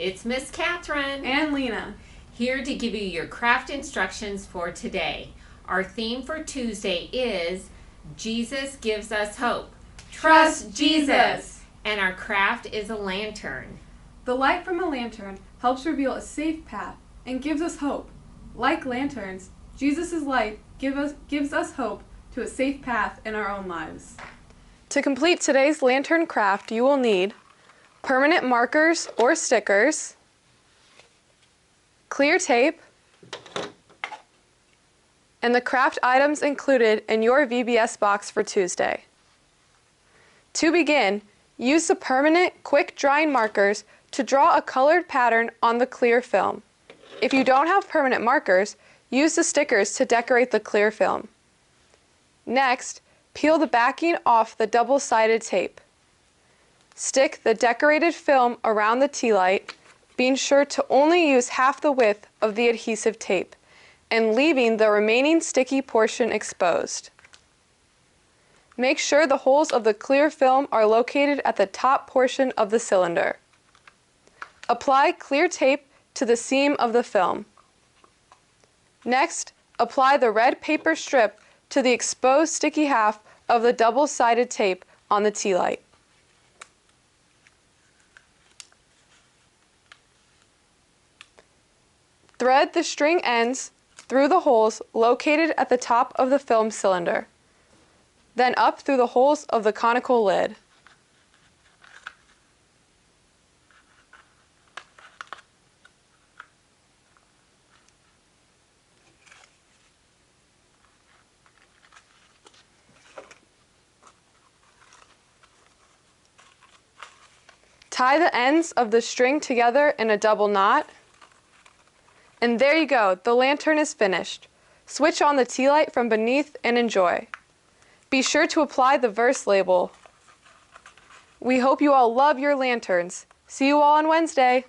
It's Miss Katherine and Lena here to give you your craft instructions for today. Our theme for Tuesday is Jesus Gives Us Hope. Trust Jesus! And our craft is a lantern. The light from a lantern helps reveal a safe path and gives us hope. Like lanterns, Jesus' light gives us hope to a safe path in our own lives. To complete today's lantern craft, you will need permanent markers or stickers, clear tape, and the craft items included in your VBS box for Tuesday. To begin, use the permanent quick drying markers to draw a colored pattern on the clear film. If you don't have permanent markers, use the stickers to decorate the clear film. Next, peel the backing off the double-sided tape. Stick the decorated film around the tea light, being sure to only use half the width of the adhesive tape, and leaving the remaining sticky portion exposed. Make sure the holes of the clear film are located at the top portion of the cylinder. Apply clear tape to the seam of the film. Next, apply the red paper strip to the exposed sticky half of the double-sided tape on the tea light. Thread the string ends through the holes located at the top of the film cylinder, then up through the holes of the conical lid. Tie the ends of the string together in a double knot. And there you go, the lantern is finished. Switch on the tea light from beneath and enjoy. Be sure to apply the verse label. We hope you all love your lanterns. See you all on Wednesday.